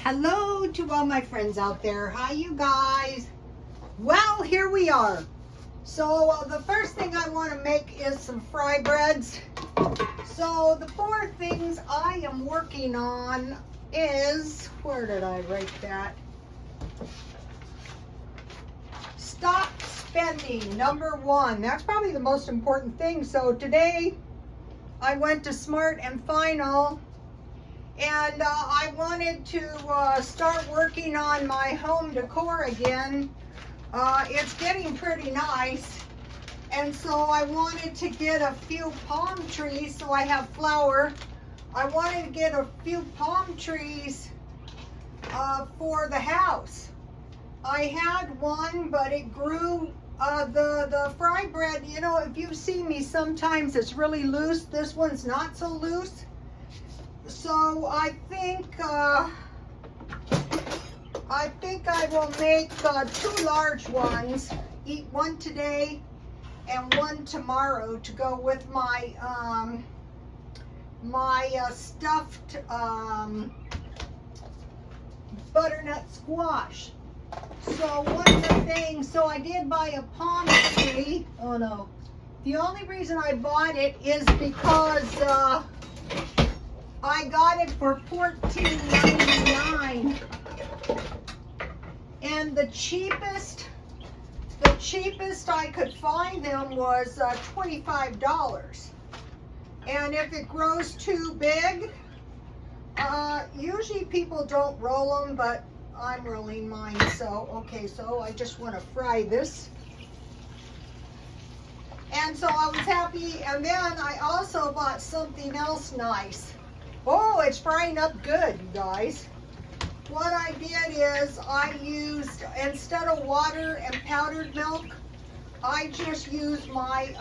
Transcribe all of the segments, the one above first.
Hello to all my friends out there. Hi, you guys. Well, here we are. So the first thing I want to make is some fry breads. So the four things I am working on is, where did I write that? Stop spending, number one. That's probably the most important thing. So today I went to Smart and Final, and I wanted to start working on my home decor again. It's getting pretty nice, and so I wanted to get a few palm trees so I have flower. I wanted to get a few palm trees for the house. I had one, but it grew. The fry bread, you know, if you've seen me, sometimes it's really loose. This one's not so loose. So I think I will make two large ones. Eat one today and one tomorrow to go with my stuffed butternut squash. So one of the things, so I did buy a palm tree. Oh no. The only reason I bought it is because I got it for $14.99, and the cheapest I could find them was $25. And if it grows too big, usually people don't roll them, but I'm rolling mine. So okay, so I just want to fry this. And so I was happy, and then I also bought something else nice. Oh, it's frying up good, you guys. What I did is I used, instead of water and powdered milk, I just used my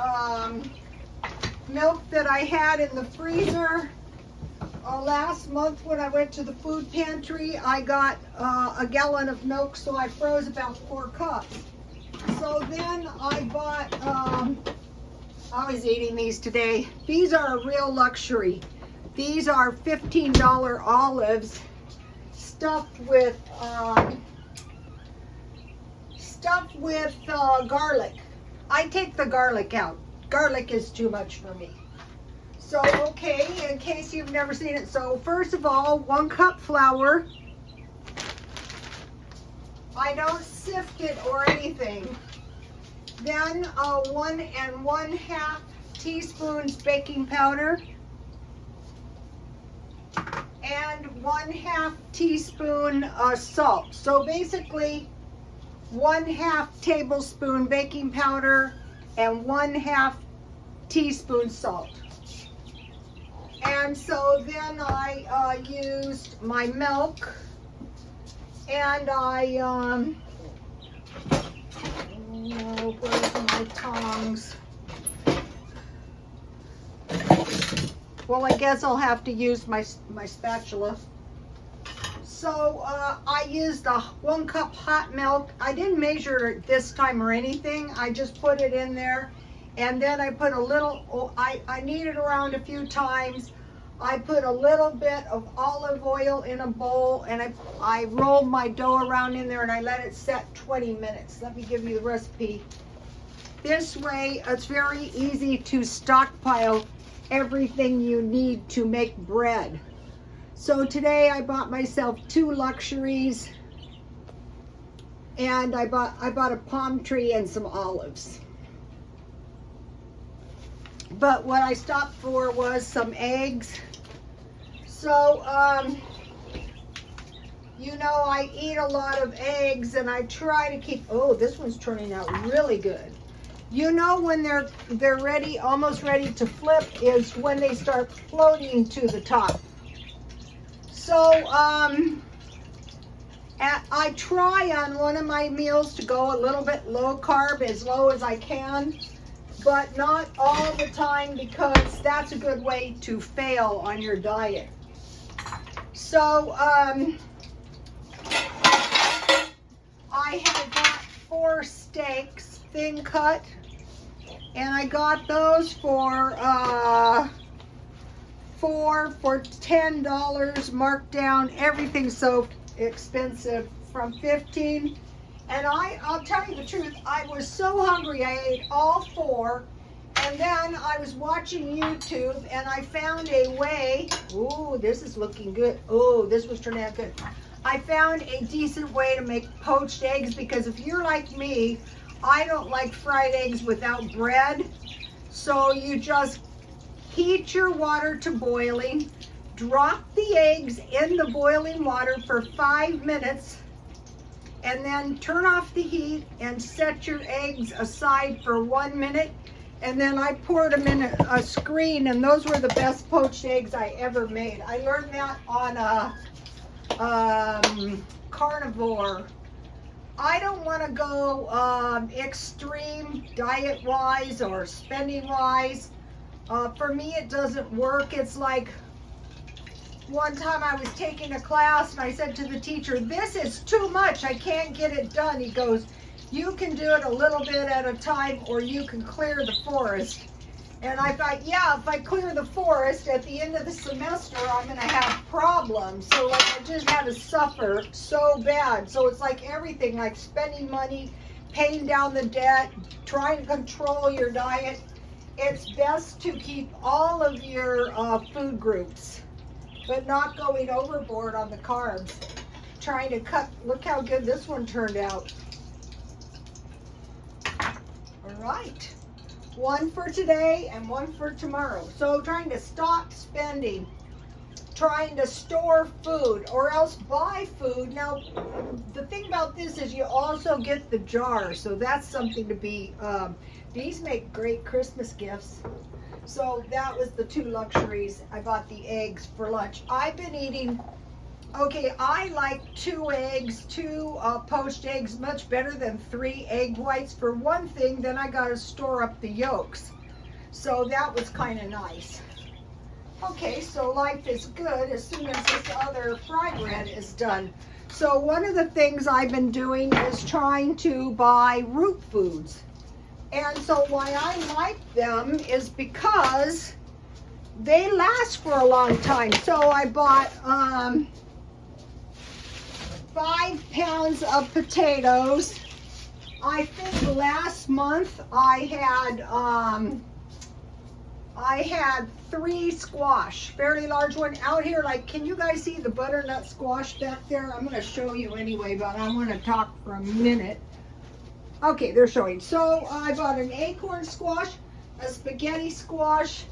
milk that I had in the freezer. Last month when I went to the food pantry, I got a gallon of milk, so I froze about 4 cups. So then I bought, I was eating these today. These are a real luxury. These are $15 olives stuffed with garlic. I take the garlic out. Garlic is too much for me. So, okay, in case you've never seen it. So first of all, 1 cup flour. I don't sift it or anything. Then 1 1/2 teaspoons baking powder. And 1/2 teaspoon salt. So basically 1/2 tablespoon baking powder and 1/2 teaspoon salt. And so then I used my milk, and I where's my tongs? Well, I guess I'll have to use my spatula. So I used 1 cup hot milk. I didn't measure it this time or anything. I just put it in there. And then I put a little, I kneaded around a few times. I put a little bit of olive oil in a bowl, and I rolled my dough around in there, and I let it set 20 minutes. Let me give you the recipe. This way, it's very easy to stockpile everything you need to make bread. So today I bought myself 2 luxuries, and I bought a palm tree and some olives. But what I stopped for was some eggs. So you know, I eat a lot of eggs, and I try to keep, oh, this one's turning out really good. You know, when they're ready, almost ready to flip, is when they start floating to the top. So I try on one of my meals to go a little bit low carb, as low as I can, but not all the time, because that's a good way to fail on your diet. So I had got 4 steaks, thin cut, and I got those for $10, marked down everything. So expensive, from 15. And I'll tell you the truth, I was so hungry I ate all 4. And then I was watching YouTube and I found a way. Ooh, this is looking good. Oh, this was turning out good. I found a decent way to make poached eggs, because if you're like me, I don't like fried eggs without bread. So you just heat your water to boiling, drop the eggs in the boiling water for 5 minutes, and then turn off the heat and set your eggs aside for 1 minute. And then I poured them in a screen, and those were the best poached eggs I ever made. I learned that on a carnivore. I don't want to go extreme diet-wise or spending-wise. For me, it doesn't work. It's like one time I was taking a class and I said to the teacher, "This is too much. I can't get it done." He goes, "You can do it a little bit at a time, or you can clear the forest." And I thought, yeah, if I clear the forest at the end of the semester, I'm going to have problems. So like I just had to suffer so bad. So it's like everything, like spending money, paying down the debt, trying to control your diet. It's best to keep all of your food groups, but not going overboard on the carbs. Trying to cut, look how good this one turned out. All right. 1 for today and 1 for tomorrow. So trying to stop spending, trying to store food or else buy food. Now, the thing about this is you also get the jar. So that's something to be, these make great Christmas gifts. So that was the 2 luxuries. I bought the eggs for lunch. I've been eating, okay, I like 2 eggs, 2 poached eggs, much better than 3 egg whites. For one thing, then I got to store up the yolks. So that was kind of nice. Okay, so life is good as soon as this other fry bread is done. So one of the things I've been doing is trying to buy root foods. And so why I like them is because they last for a long time. So I bought 5 pounds of potatoes. I think last month I had 3 squash, fairly large one out here. Like, can you guys see the butternut squash back there? I'm going to show you anyway, but I want to talk for a minute. Okay, they're showing. So I bought an acorn squash, a spaghetti squash,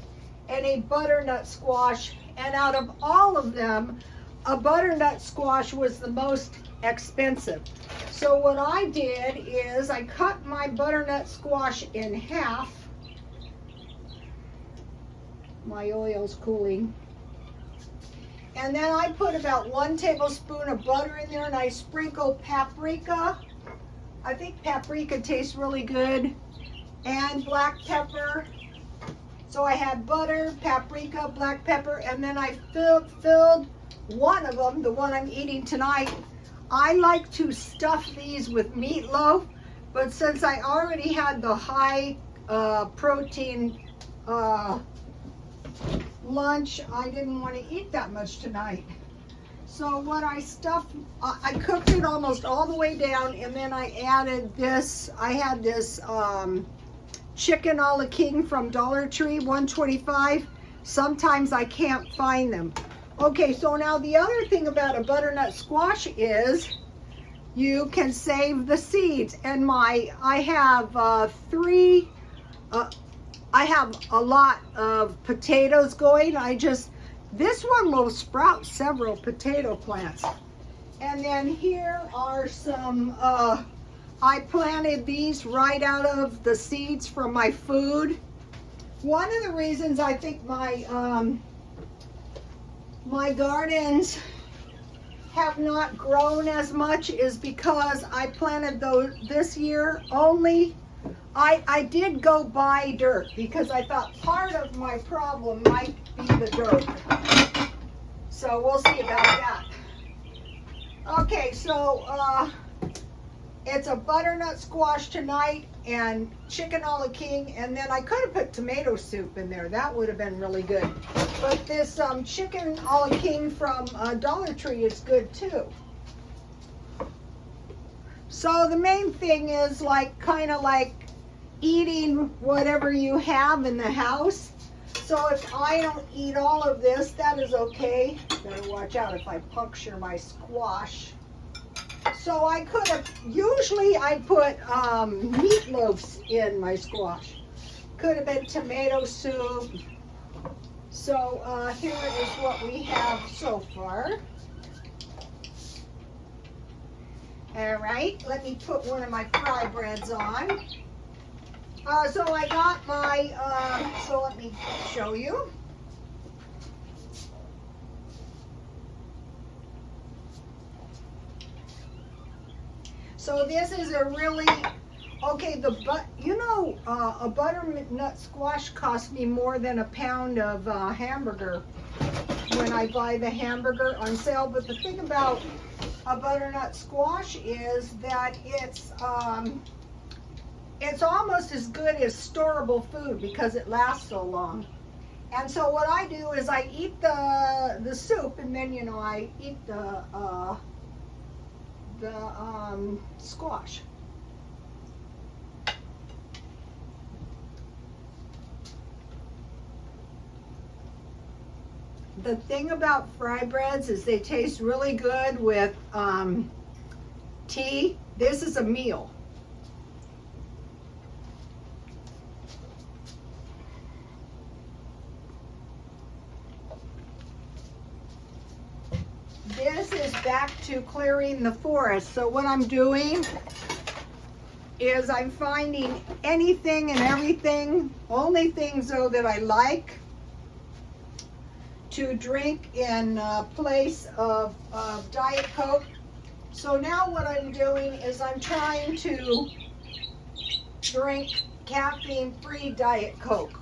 and a butternut squash. And out of all of them, a butternut squash was the most expensive. So what I did is I cut my butternut squash in half. My oil's cooling. And then I put about 1 tablespoon of butter in there, and I sprinkled paprika. I think paprika tastes really good, and black pepper. So I had butter, paprika, black pepper, and then I filled one of them, the one I'm eating tonight. I like to stuff these with meatloaf, but since I already had the high protein lunch, I didn't want to eat that much tonight. So what I stuffed, I cooked it almost all the way down, and then I added this. I had this chicken a la king from Dollar Tree, $1.25. Sometimes I can't find them. Okay, so now the other thing about a butternut squash is you can save the seeds. And I have I have a lot of potatoes going. This one will sprout several potato plants. And then here are some, I planted these right out of the seeds from my food. One of the reasons I think my gardens have not grown as much is because I planted those this year only. I did go buy dirt because I thought part of my problem might be the dirt. So we'll see about that. Okay, so it's a butternut squash tonight and chicken a la king, and then I could have put tomato soup in there. That would have been really good. But this chicken a la king from Dollar Tree is good too. So the main thing is like kind of like eating whatever you have in the house. So if I don't eat all of this, that is okay. Better watch out if I puncture my squash. So I could have, usually I put meatloafs in my squash. Could have been tomato soup. So here is what we have so far. All right, let me put one of my fry breads on. So I got my, so let me show you. So this is a really, okay, a butternut squash cost me more than a pound of hamburger when I buy the hamburger on sale. But the thing about a butternut squash is that it's almost as good as storable food because it lasts so long. And so what I do is I eat the soup, and then I eat the squash. The thing about fry breads is they taste really good with tea. This is a meal. This is back to clearing the forest. So what I'm doing is I'm finding anything and everything, only things though that I like to drink in place of Diet Coke. So now what I'm doing is I'm trying to drink caffeine-free Diet Coke,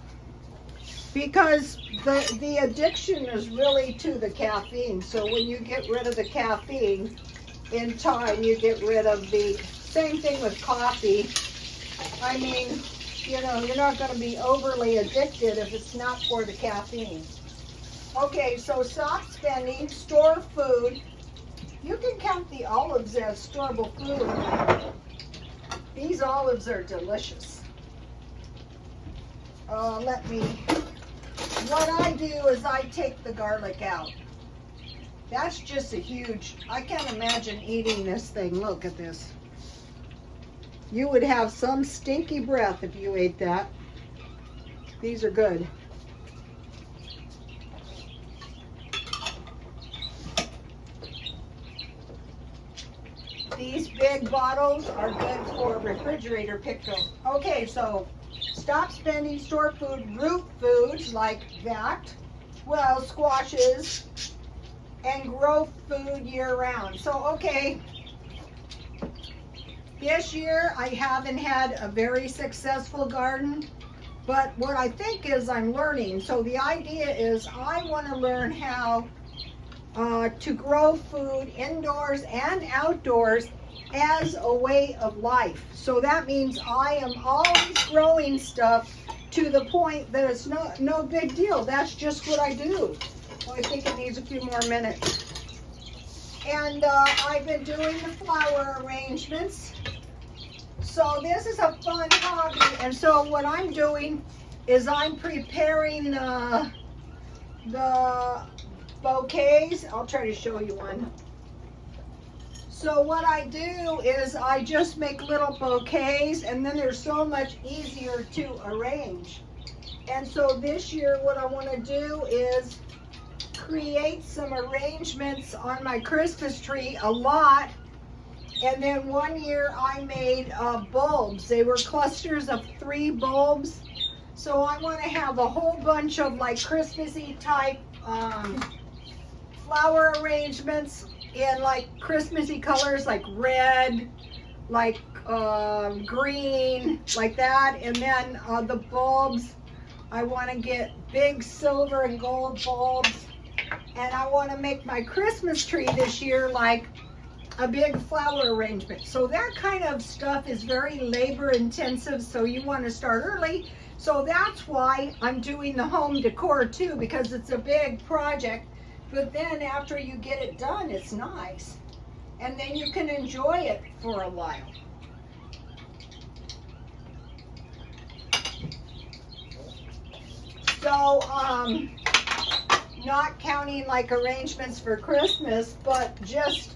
because the addiction is really to the caffeine. So when you get rid of the caffeine, in time you get rid of the, same thing with coffee. I mean, you're not going to be overly addicted if it's not for the caffeine. Okay, so stop spending, store food. You can count the olives as storable food. These olives are delicious. What I do is I take the garlic out. That's just a huge, I can't imagine eating this thing. Look at this. You would have some stinky breath if you ate that. These are good. These big bottles are good for refrigerator pickup. Okay, so stop spending, store food, root foods like that, well, squashes, and grow food year round. So, okay, this year I haven't had a very successful garden, but what I think is I'm learning. So the idea is I want to learn how to grow food indoors and outdoors as a way of life. So that means I am always growing stuff to the point that it's no big deal. That's just what I do. Well, I think it needs a few more minutes. And I've been doing the flower arrangements. So this is a fun hobby. And so what I'm doing is I'm preparing the bouquets. I'll try to show you one. So what I do is I just make little bouquets, and then they're so much easier to arrange. And so this year what I want to do is create some arrangements on my Christmas tree, a lot. And then one year I made bulbs. They were clusters of 3 bulbs. So I want to have a whole bunch of like Christmassy type flower arrangements in like Christmassy colors, like red, like green, like that. And then the bulbs, I want to get big silver and gold bulbs. And I want to make my Christmas tree this year like a big flower arrangement. So that kind of stuff is very labor intensive, so you want to start early. So that's why I'm doing the home decor too, because it's a big project. But then after you get it done, it's nice. and then you can enjoy it for a while. So, not counting like arrangements for Christmas, but just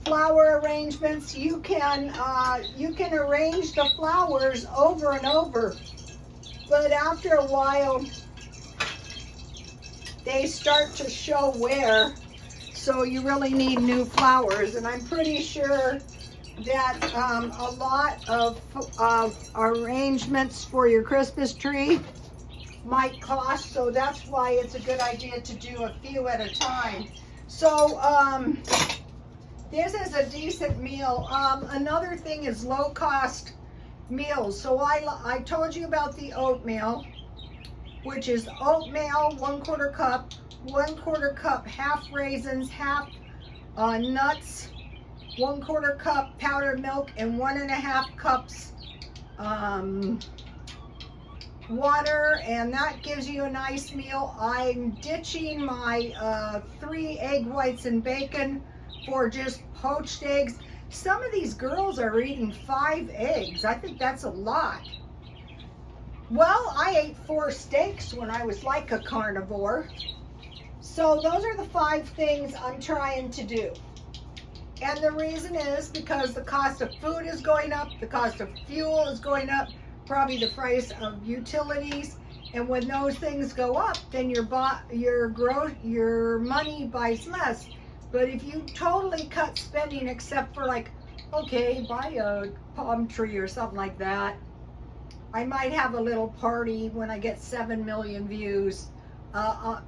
flower arrangements. You can arrange the flowers over and over, but after a while they start to show wear, so you really need new flowers. And I'm pretty sure that a lot of arrangements for your Christmas tree might cost, so that's why it's a good idea to do a few at a time. So this is a decent meal. Another thing is low cost meals. So I told you about the oatmeal, which is oatmeal, 1/4 cup, 1/4 cup, half raisins, half nuts, 1/4 cup powdered milk, and 1.5 cups water, and that gives you a nice meal. I'm ditching my 3 egg whites and bacon for just poached eggs. Some of these girls are eating 5 eggs. I think that's a lot. Well, I ate 4 steaks when I was like a carnivore. So those are the 5 things I'm trying to do. And the reason is because the cost of food is going up, the cost of fuel is going up, probably the price of utilities, and when those things go up, then your money buys less. But if you totally cut spending, except for like, okay, buy a palm tree or something like that. I might have a little party when I get 7 million views, a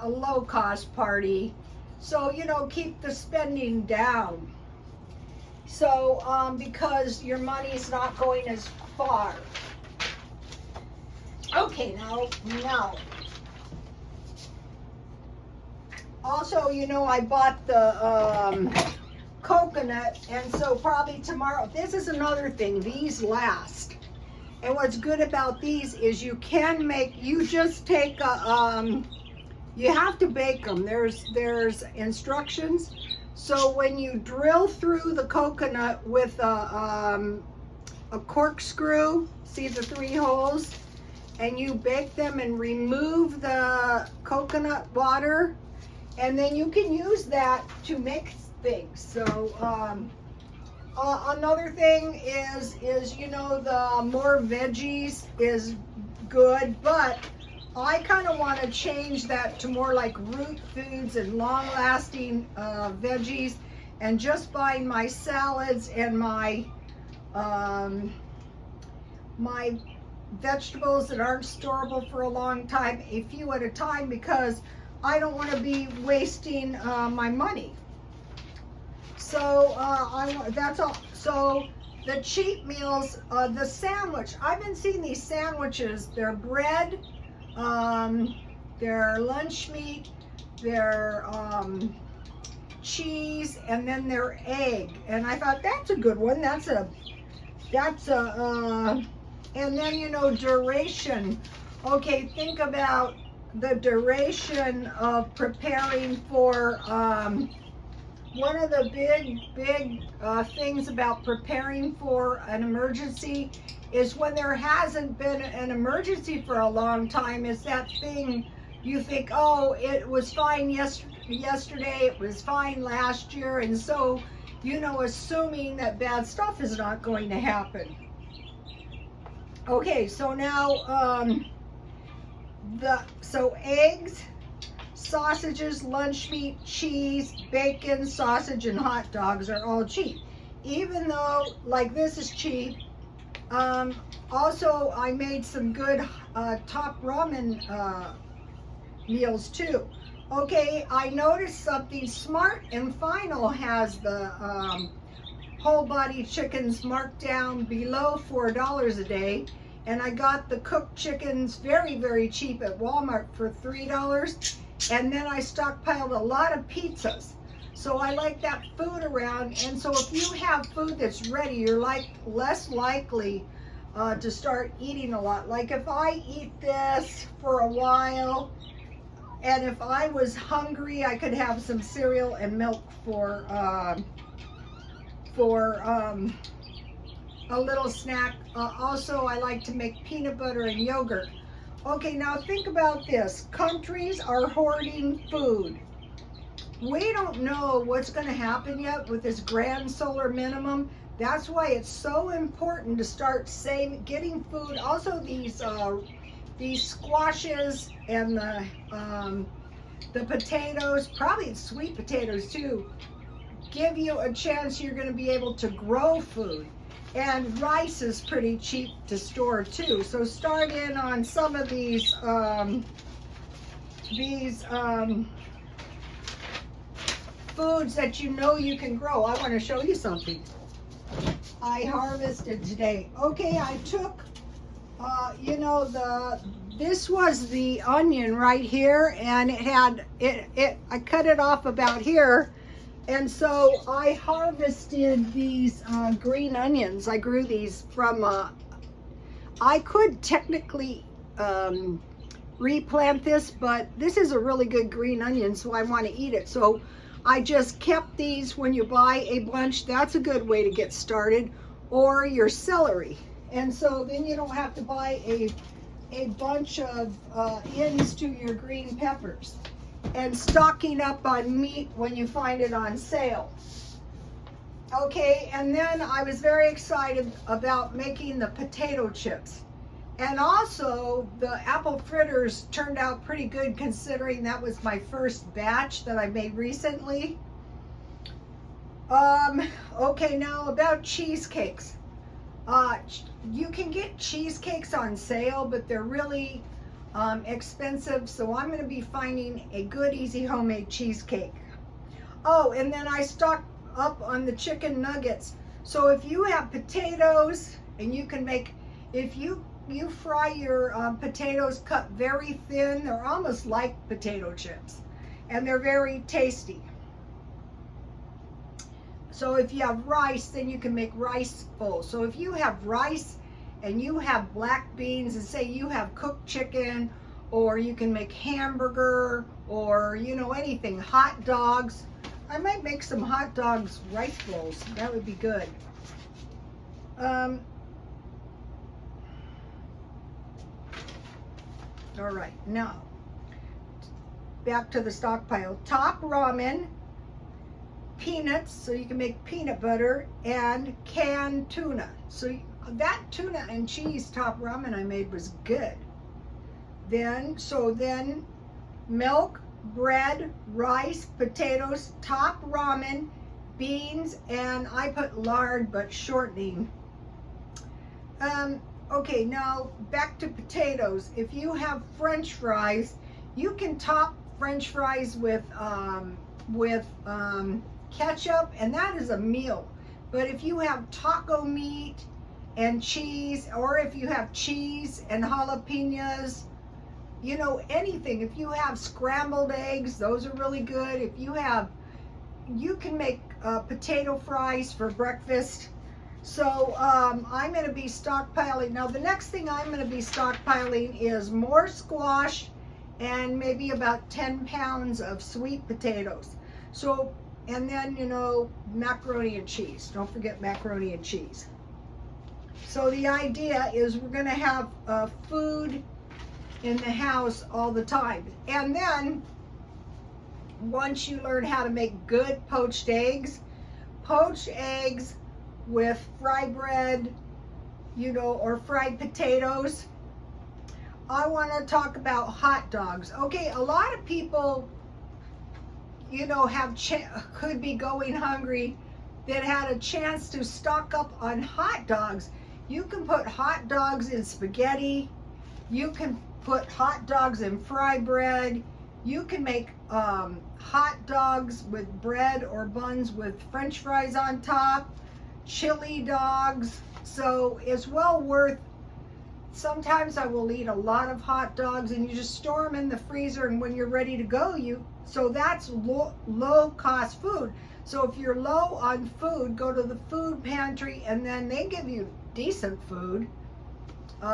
low cost party. So, you know, keep the spending down. So, because your money's not going as far. Okay, now. Also, you know, I bought the coconut, and so probably tomorrow. This is another thing. These last. And what's good about these is you can make, you just take a, you have to bake them. There's instructions. So when you drill through the coconut with a corkscrew, see the 3 holes, and you bake them and remove the coconut water, and then you can use that to mix things. So another thing is, you know, the more veggies is good, but I kind of want to change that to more like root foods and long-lasting veggies, and just buying my salads and my my vegetables that aren't storable for a long time, a few at a time, because I don't want to be wasting my money. So that's all. So the cheap meals, the sandwich. I've been seeing these sandwiches. They're bread, their lunch meat, their cheese, and then their egg. And I thought that's a good one. And then, you know, duration. Okay, think about the duration of preparing for, one of the big things about preparing for an emergency is when there hasn't been an emergency for a long time, is that thing you think, oh, it was fine yesterday, it was fine last year, and so, you know, assuming that bad stuff is not going to happen. Okay, so now, so eggs, sausages, lunch meat, cheese, bacon, sausage, and hot dogs are all cheap. Even though, like, this is cheap. Also, I made some good top ramen meals too. Okay, I noticed something. Smart and Final has the whole body chickens marked down below $4 a day. And I got the cooked chickens very, very cheap at Walmart for $3. And then I stockpiled a lot of pizzas. So I like that food around. And so if you have food that's ready, you're less likely to start eating a lot. Like if I eat this for a while, And if I was hungry, I could have some cereal and milk for a little snack. Also, I like to make peanut butter and yogurt. Okay, now think about this. Countries are hoarding food. We don't know what's going to happen yet with this grand solar minimum. That's why it's so important to start getting food. Also, these squashes and the potatoes, probably sweet potatoes too, give you a chance you're going to be able to grow food. And rice is pretty cheap to store too. So start in on some of these foods that you know you can grow. I want to show you something I harvested today. Okay, I took, this was the onion right here, and it had, I cut it off about here. And so I harvested these green onions. I grew these from, I could technically replant this, but this is a really good green onion, so I want to eat it. So I just kept these. When you buy a bunch, that's a good way to get started, or your celery. And so then you don't have to buy a bunch of ends to your green peppers. And stocking up on meat when you find it on sale. Okay, and then I was very excited about making the potato chips. And also, the apple fritters turned out pretty good considering that was my first batch that I made recently. Okay, now about cheesecakes. You can get cheesecakes on sale, but they're really expensive, so I'm going to be finding a good, easy homemade cheesecake. Oh, and then I stocked up on the chicken nuggets. So if you have potatoes, and you can make, if you fry your potatoes cut very thin, they're almost like potato chips, and they're very tasty. So if you have rice, then you can make rice bowls. So if you have rice and you have black beans, and say you have cooked chicken, or you can make hamburger, or anything, hot dogs. I might make some hot dogs rice bowls. That would be good. All right, now back to the stockpile. Top ramen, peanuts, so you can make peanut butter, and canned tuna. So that tuna and cheese top ramen I made was good. Then milk, bread, rice, potatoes, top ramen, beans, and I put lard but shortening. Okay, now back to potatoes. If you have French fries, you can top French fries with ketchup, and that is a meal. But if you have taco meat and cheese, or if you have cheese and jalapenos, anything. If you have scrambled eggs, those are really good. If you can make potato fries for breakfast. So I'm going to be stockpiling. Now the next thing I'm going to be stockpiling is more squash and maybe about 10 pounds of sweet potatoes. So, and then, macaroni and cheese. Don't forget macaroni and cheese. So the idea is we're going to have food in the house all the time. And then once you learn how to make good poached eggs with fry bread, or fried potatoes. I want to talk about hot dogs. Okay, a lot of people, could be going hungry that had a chance to stock up on hot dogs. You can put hot dogs in spaghetti. You can put hot dogs in fry bread. You can make hot dogs with bread or buns with French fries on top, chili dogs. So it's well worth. Sometimes I will eat a lot of hot dogs, and you just store them in the freezer, and when you're ready to go, so that's low cost food. So if you're low on food, go to the food pantry, and then they give you decent food.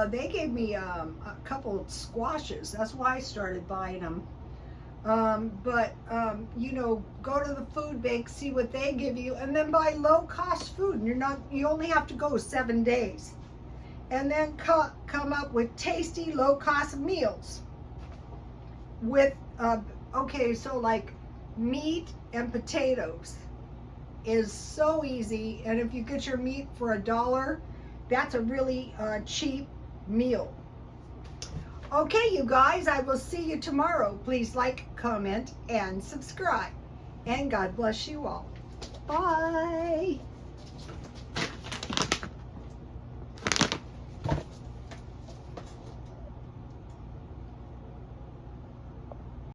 They gave me a couple of squashes. That's why I started buying them. You know, go to the food bank, see what they give you, and then buy low cost food. You only have to go 7 days. And then come up with tasty low cost meals with, okay, so like meat and potatoes is so easy. And if you get your meat for $1, that's a really cheap meal. Okay, you guys, I will see you tomorrow. Please like, comment, and subscribe. And God bless you all. Bye.